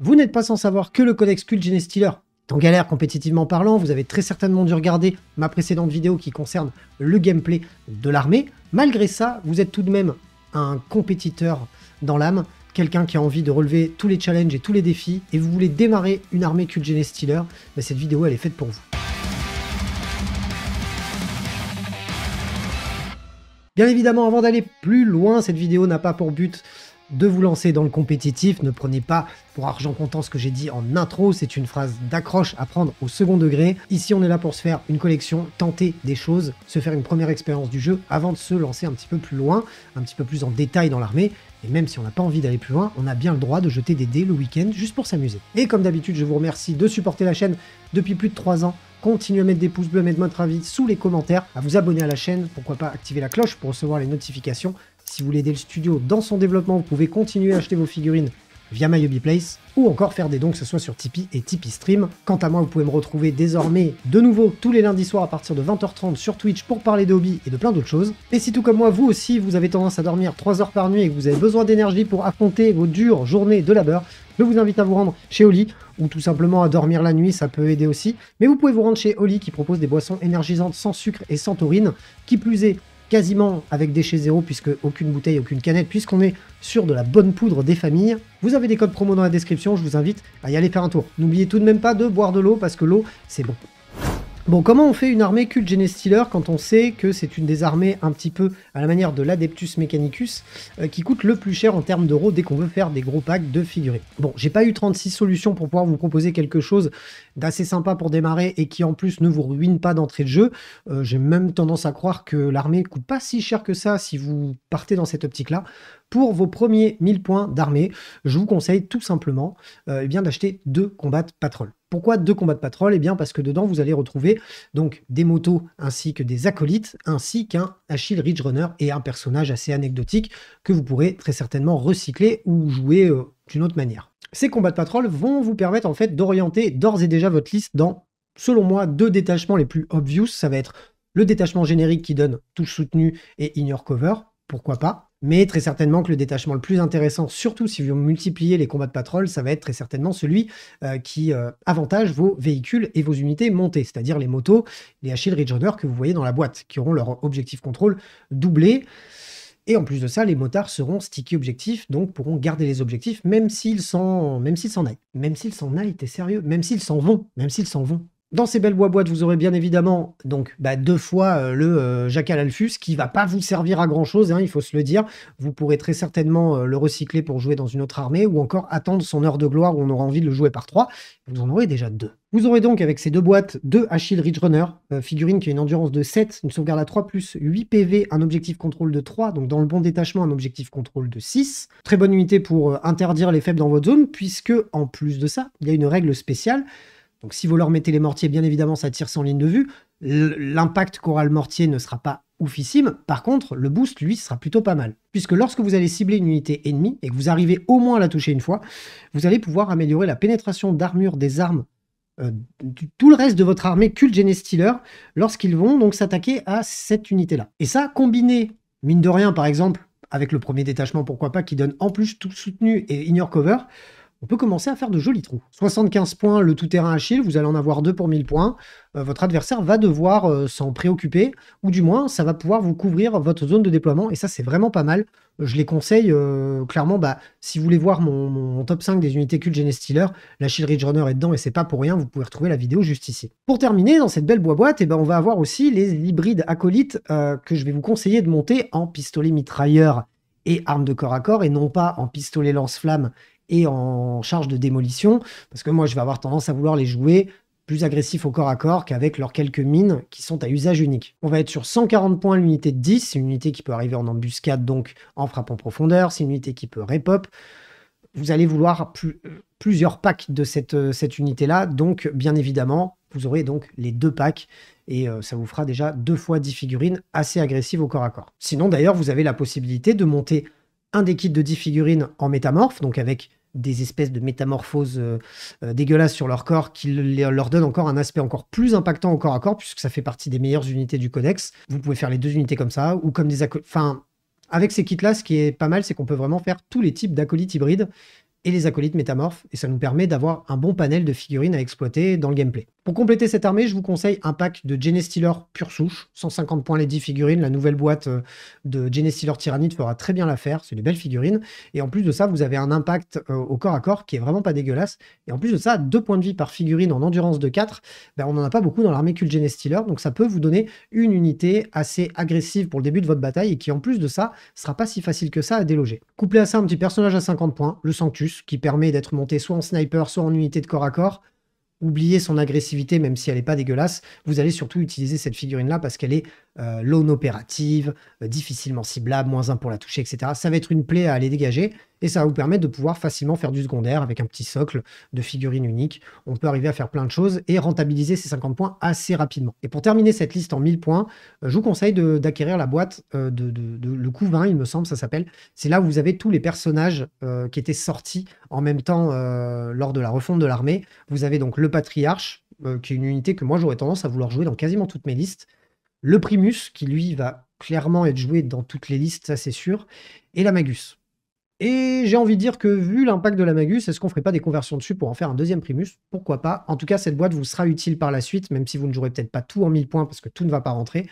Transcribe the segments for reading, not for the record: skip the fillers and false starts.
Vous n'êtes pas sans savoir que le codex Cult Genestealer est en galère compétitivement parlant, vous avez très certainement dû regarder ma précédente vidéo qui concerne le gameplay de l'armée. Malgré ça, vous êtes tout de même un compétiteur dans l'âme, quelqu'un qui a envie de relever tous les challenges et tous les défis, et vous voulez démarrer une armée Cult Genestealer, cette vidéo elle est faite pour vous. Bien évidemment, avant d'aller plus loin, cette vidéo n'a pas pour but de vous lancer dans le compétitif. Ne prenez pas pour argent comptant ce que j'ai dit en intro, c'est une phrase d'accroche à prendre au second degré. Ici, on est là pour se faire une collection, tenter des choses, se faire une première expérience du jeu avant de se lancer un petit peu plus loin, un petit peu plus en détail dans l'armée. Et même si on n'a pas envie d'aller plus loin, on a bien le droit de jeter des dés le week-end juste pour s'amuser. Et comme d'habitude, je vous remercie de supporter la chaîne depuis plus de 3 ans. Continuez à mettre des pouces bleus, mettre votre avis sous les commentaires, à vous abonner à la chaîne, pourquoi pas activer la cloche pour recevoir les notifications. Si vous voulez aider le studio dans son développement, vous pouvez continuer à acheter vos figurines via MyHobbyPlace ou encore faire des dons, que ce soit sur Tipeee et Tipeee Stream. Quant à moi, vous pouvez me retrouver désormais de nouveau tous les lundis soirs à partir de 20h30 sur Twitch pour parler de hobby et de plein d'autres choses. Et si tout comme moi, vous aussi, vous avez tendance à dormir 3 heures par nuit et que vous avez besoin d'énergie pour affronter vos dures journées de labeur, je vous invite à vous rendre chez Oli, ou tout simplement à dormir la nuit, ça peut aider aussi. Mais vous pouvez vous rendre chez Oli qui propose des boissons énergisantes sans sucre et sans taurine, qui plus est quasiment avec déchet zéro, puisque aucune bouteille, aucune canette, puisqu'on est sur de la bonne poudre des familles. Vous avez des codes promo dans la description, je vous invite à y aller faire un tour. N'oubliez tout de même pas de boire de l'eau, parce que l'eau, c'est bon. Bon, comment on fait une armée Cult Genestealer quand on sait que c'est une des armées un petit peu à la manière de l'Adeptus Mechanicus qui coûte le plus cher en termes d'euros dès qu'on veut faire des gros packs de figurines. Bon, j'ai pas eu 36 solutions pour pouvoir vous proposer quelque chose d'assez sympa pour démarrer et qui en plus ne vous ruine pas d'entrée de jeu. J'ai même tendance à croire que l'armée coûte pas si cher que ça si vous partez dans cette optique-là. Pour vos premiers 1000 points d'armée, je vous conseille tout simplement bien d'acheter 2 Combat Patrol. Pourquoi 2 Combat Patrol? Eh bien parce que dedans vous allez retrouver donc des motos ainsi que des acolytes, ainsi qu'un Achille Ridge Runner et un personnage assez anecdotique que vous pourrez très certainement recycler ou jouer d'une autre manière. Ces Combat Patrol vont vous permettre en fait d'orienter d'ores et déjà votre liste dans, selon moi, 2 détachements les plus obvious. Ça va être le détachement générique qui donne touche soutenue et ignore cover, pourquoi pas. Mais très certainement que le détachement le plus intéressant, surtout si vous multipliez les combats de patrol, ça va être très certainement celui qui avantage vos véhicules et vos unités montées, c'est-à-dire les motos, les Achille Ridge Runner que vous voyez dans la boîte, qui auront leur objectif contrôle doublé. Et en plus de ça, les motards seront sticky objectifs, donc pourront garder les objectifs, même s'ils s'en aillent. Même s'ils s'en aillent, t'es sérieux? Même s'ils s'en vont. Dans ces belles boîtes, vous aurez bien évidemment donc 2 fois le Jackal Alphus qui va pas vous servir à grand chose, hein, il faut se le dire. Vous pourrez très certainement le recycler pour jouer dans une autre armée ou encore attendre son heure de gloire où on aura envie de le jouer par 3. Vous en aurez déjà 2. Vous aurez donc avec ces 2 boîtes 2 Achille Ridge Runner, figurine qui a une endurance de 7, une sauvegarde à 3 plus 8 PV, un objectif contrôle de 3, donc dans le bon détachement un objectif contrôle de 6. Très bonne unité pour interdire les faibles dans votre zone, puisque en plus de ça, il y a une règle spéciale. Donc si vous leur mettez les mortiers, bien évidemment, ça tire sans ligne de vue. L'impact qu'aura le mortier ne sera pas oufissime. Par contre, le boost, lui, sera plutôt pas mal. Puisque lorsque vous allez cibler une unité ennemie et que vous arrivez au moins à la toucher une fois, vous allez pouvoir améliorer la pénétration d'armure des armes tout le reste de votre armée Cult Genestealer lorsqu'ils vont donc s'attaquer à cette unité-là. Et ça, combiné, mine de rien, par exemple, avec le premier détachement, pourquoi pas, qui donne en plus tout soutenu et ignore cover, on peut commencer à faire de jolis trous. 75 points le tout-terrain Achille, vous allez en avoir 2 pour 1000 points. Votre adversaire va devoir s'en préoccuper, ou du moins, ça va pouvoir vous couvrir votre zone de déploiement, et ça, c'est vraiment pas mal. Je les conseille, clairement, si vous voulez voir mon top 5 des unités Cult Genestealer, l'Achille Ridge Runner est dedans, et c'est pas pour rien, vous pouvez retrouver la vidéo juste ici. Pour terminer, dans cette belle boîte, on va avoir aussi les hybrides acolytes que je vais vous conseiller de monter en pistolet mitrailleur et arme de corps à corps, et non pas en pistolet lance-flamme et en charge de démolition, parce que moi je vais avoir tendance à vouloir les jouer plus agressifs au corps à corps qu'avec leurs quelques mines qui sont à usage unique. On va être sur 140 points l'unité de 10, c'est une unité qui peut arriver en embuscade, donc en frappe en profondeur, c'est une unité qui peut repop. Vous allez vouloir plusieurs packs de cette unité-là, donc bien évidemment, vous aurez donc les 2 packs, et ça vous fera déjà 2 fois 10 figurines assez agressives au corps à corps. Sinon d'ailleurs, vous avez la possibilité de monter un des kits de 10 figurines en métamorphe, donc avec des espèces de métamorphoses dégueulasses sur leur corps qui leur donnent encore un aspect encore plus impactant au corps à corps, puisque ça fait partie des meilleures unités du codex. Vous pouvez faire les 2 unités comme ça, ou comme des acolytes. Enfin, avec ces kits-là, ce qui est pas mal, c'est qu'on peut vraiment faire tous les types d'acolytes hybrides. et les acolytes métamorphes, et ça nous permet d'avoir un bon panel de figurines à exploiter dans le gameplay. Pour compléter cette armée, je vous conseille un pack de Genestealer pure souche, 150 points les 10 figurines, la nouvelle boîte de Genestealer Tyrannide fera très bien l'affaire, c'est des belles figurines, et en plus de ça, vous avez un impact au corps à corps qui est vraiment pas dégueulasse, et en plus de ça, 2 points de vie par figurine en endurance de 4, ben on n'en a pas beaucoup dans l'armée Cult Genestealer, donc ça peut vous donner une unité assez agressive pour le début de votre bataille, et qui en plus de ça, sera pas si facile que ça à déloger. Couplé à ça, un petit personnage à 50 points, le Sanctus, qui permet d'être monté soit en sniper, soit en unité de corps à corps. Oubliez son agressivité, même si elle n'est pas dégueulasse. Vous allez surtout utiliser cette figurine-là parce qu'elle est non opérative, difficilement ciblable, -1 pour la toucher, etc. Ça va être une plaie à aller dégager et ça va vous permettre de pouvoir facilement faire du secondaire avec un petit socle de figurines uniques. On peut arriver à faire plein de choses et rentabiliser ces 50 points assez rapidement. Et pour terminer cette liste en 1000 points, je vous conseille d'acquérir la boîte le coup 20, il me semble, ça s'appelle. C'est là où vous avez tous les personnages qui étaient sortis en même temps lors de la refonte de l'armée. Vous avez donc le Patriarche, qui est une unité que moi j'aurais tendance à vouloir jouer dans quasiment toutes mes listes. Le Primus, qui lui va clairement être joué dans toutes les listes, ça c'est sûr. Et la Magus. Et j'ai envie de dire que vu l'impact de la Magus, est-ce qu'on ferait pas des conversions dessus pour en faire un deuxième Primus? Pourquoi pas? En tout cas, cette boîte vous sera utile par la suite, même si vous ne jouerez peut-être pas tout en 1000 points parce que tout ne va pas rentrer.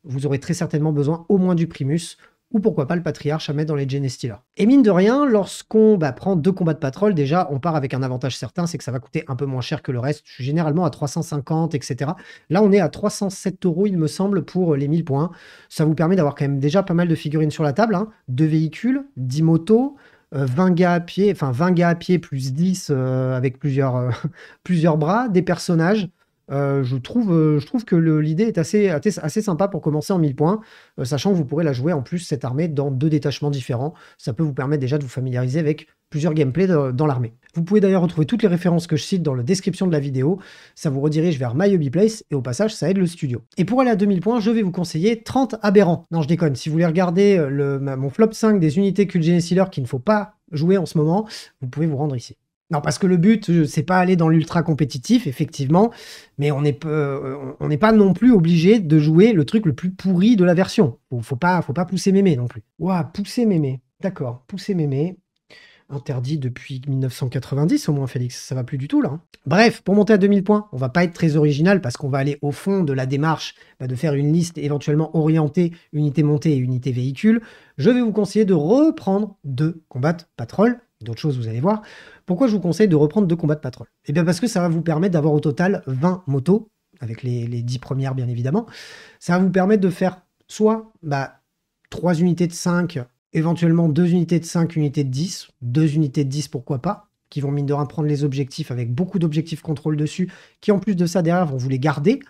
Vous aurez très certainement besoin au moins du Primus, ou pourquoi pas le Patriarche à mettre dans les Genestealers. Et mine de rien, lorsqu'on prend 2 combats de patrol, déjà, on part avec un avantage certain, c'est que ça va coûter un peu moins cher que le reste. Je suis généralement à 350, etc. Là, on est à 307 €, il me semble, pour les 1000 points. Ça vous permet d'avoir quand même déjà pas mal de figurines sur la table, hein. 2 véhicules, 10 motos, 20 gars à pied, enfin 20 gars à pied plus 10 avec plusieurs bras, des personnages. Je trouve que l'idée est assez sympa pour commencer en 1000 points, sachant que vous pourrez la jouer en plus, cette armée, dans 2 détachements différents. Ça peut vous permettre déjà de vous familiariser avec plusieurs gameplays dans l'armée. Vous pouvez d'ailleurs retrouver toutes les références que je cite dans la description de la vidéo. Ça vous redirige vers My Hobby Place et au passage, ça aide le studio. Et pour aller à 2000 points, je vais vous conseiller 30 aberrants. Non, je déconne. Si vous voulez regarder mon flop 5 des unités Cult Genestealer qu'il ne faut pas jouer en ce moment, vous pouvez vous rendre ici. Non, parce que le but, c'est pas aller dans l'ultra compétitif, effectivement, mais on n'est pas non plus obligé de jouer le truc le plus pourri de la version. Faut pas pousser mémé non plus. Ouah, pousser mémé. D'accord, pousser mémé. Interdit depuis 1990 au moins, Félix. Ça va plus du tout, là. Bref, pour monter à 2000 points, on va pas être très original parce qu'on va aller au fond de la démarche de faire une liste éventuellement orientée unité montée et unité véhicule. Je vais vous conseiller de reprendre 2 combats de patrol. D'autres choses, vous allez voir. Pourquoi je vous conseille de reprendre 2 combats de patrol? Eh bien parce que ça va vous permettre d'avoir au total 20 motos, avec les 10 premières bien évidemment. Ça va vous permettre de faire soit 3 unités de 5, éventuellement 2 unités de 5, unités de 10, 2 unités de 10 pourquoi pas, qui vont mine de rien prendre les objectifs avec beaucoup d'objectifs contrôle dessus, qui en plus de ça derrière vont vous les garder.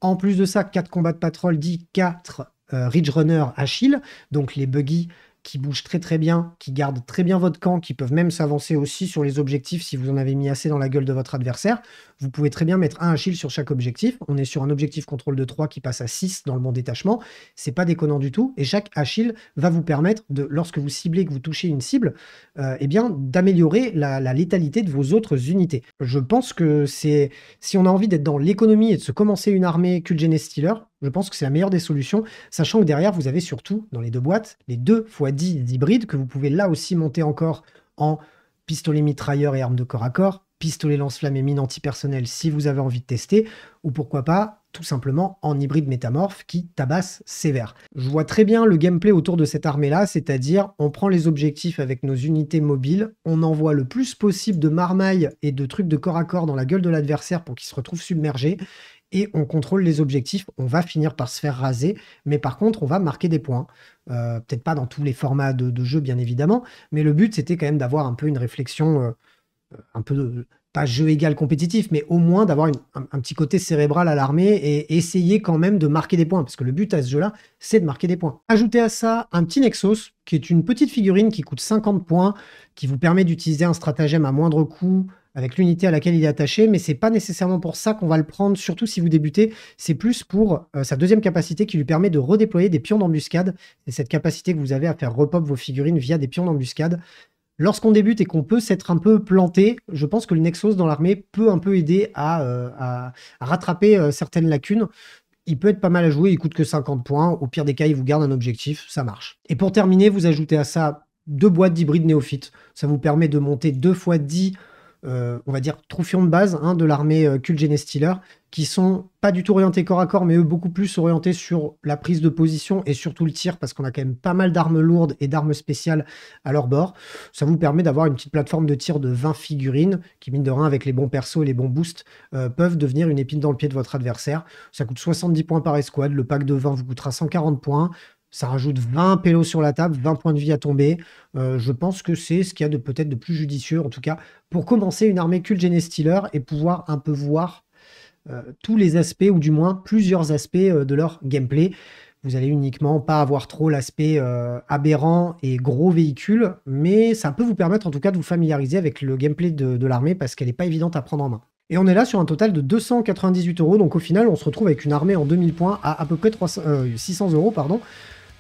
En plus de ça, 4 combats de patrol dit 4 Ridge Runner Achille, donc les buggy qui bougent très très bien, qui gardent très bien votre camp, qui peuvent même s'avancer aussi sur les objectifs si vous en avez mis assez dans la gueule de votre adversaire. Vous pouvez très bien mettre un Achille sur chaque objectif. On est sur un objectif contrôle de 3 qui passe à 6 dans le bon détachement. C'est pas déconnant du tout. Et chaque Achille va vous permettre, lorsque vous ciblez, que vous touchez une cible, d'améliorer la létalité de vos autres unités. Je pense que si on a envie d'être dans l'économie et de se commencer une armée Cult Genestealer, je pense que c'est la meilleure des solutions, sachant que derrière, vous avez surtout, dans les 2 boîtes, les 2 x 10 hybrides que vous pouvez là aussi monter encore en pistolet mitrailleur et armes de corps à corps, pistolet lance-flamme et mine antipersonnelle si vous avez envie de tester, ou pourquoi pas, tout simplement en hybride métamorphe qui tabasse sévère. Je vois très bien le gameplay autour de cette armée-là, c'est-à-dire on prend les objectifs avec nos unités mobiles, on envoie le plus possible de marmailles et de trucs de corps à corps dans la gueule de l'adversaire pour qu'il se retrouve submergé, et on contrôle les objectifs, on va finir par se faire raser, mais par contre, on va marquer des points. Peut-être pas dans tous les formats de jeu, bien évidemment, mais le but, c'était quand même d'avoir un peu une réflexion, un peu, pas jeu égal compétitif, mais au moins d'avoir un petit côté cérébral à l'armée et essayer quand même de marquer des points, parce que le but à ce jeu-là, c'est de marquer des points. Ajoutez à ça un petit Nexus, qui est une petite figurine qui coûte 50 points, qui vous permet d'utiliser un stratagème à moindre coût, avec l'unité à laquelle il est attaché, mais c'est pas nécessairement pour ça qu'on va le prendre, surtout si vous débutez, c'est plus pour sa deuxième capacité qui lui permet de redéployer des pions d'embuscade. C'est cette capacité que vous avez à faire repop vos figurines via des pions d'embuscade. Lorsqu'on débute et qu'on peut s'être un peu planté, je pense que le Nexus dans l'armée peut un peu aider à rattraper certaines lacunes. Il peut être pas mal à jouer, il coûte que 50 points, au pire des cas, il vous garde un objectif, ça marche. Et pour terminer, vous ajoutez à ça 2 boîtes d'hybride néophyte. Ça vous permet de monter 2 x 10, on va dire, troufions de base hein, de l'armée Cult Genestealer, qui sont pas du tout orientés corps à corps, mais eux beaucoup plus orientés sur la prise de position et surtout le tir, parce qu'on a quand même pas mal d'armes lourdes et d'armes spéciales à leur bord. Ça vous permet d'avoir une petite plateforme de tir de 20 figurines, qui mine de rien, avec les bons persos et les bons boosts, peuvent devenir une épine dans le pied de votre adversaire. Ça coûte 70 points par escouade, le pack de 20 vous coûtera 140 points. Ça rajoute 20 pélos sur la table, 20 points de vie à tomber. Je pense que c'est ce qu'il y a de peut-être de plus judicieux, en tout cas, pour commencer une armée Cult Genestealer et pouvoir un peu voir tous les aspects, ou du moins plusieurs aspects de leur gameplay. Vous allez uniquement pas avoir trop l'aspect aberrant et gros véhicule, mais ça peut vous permettre en tout cas de vous familiariser avec le gameplay de l'armée, parce qu'elle n'est pas évidente à prendre en main. Et on est là sur un total de 298 €, donc au final on se retrouve avec une armée en 2000 points à peu près 600 €, pardon.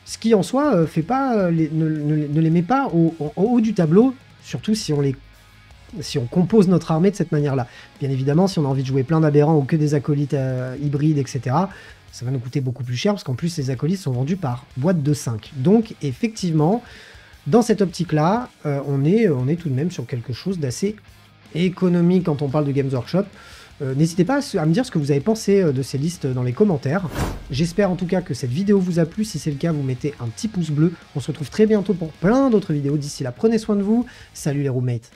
Ce qui en soi fait pas, ne les met pas en haut du tableau, surtout si on compose notre armée de cette manière-là. Bien évidemment, si on a envie de jouer plein d'aberrants ou que des acolytes hybrides, etc., ça va nous coûter beaucoup plus cher, parce qu'en plus les acolytes sont vendus par boîte de 5. Donc effectivement, dans cette optique-là, on est tout de même sur quelque chose d'assez économique quand on parle de Games Workshop. N'hésitez pas à me dire ce que vous avez pensé de ces listes dans les commentaires. J'espère en tout cas que cette vidéo vous a plu. Si c'est le cas, vous mettez un petit pouce bleu. On se retrouve très bientôt pour plein d'autres vidéos. D'ici là, prenez soin de vous. Salut les roommates.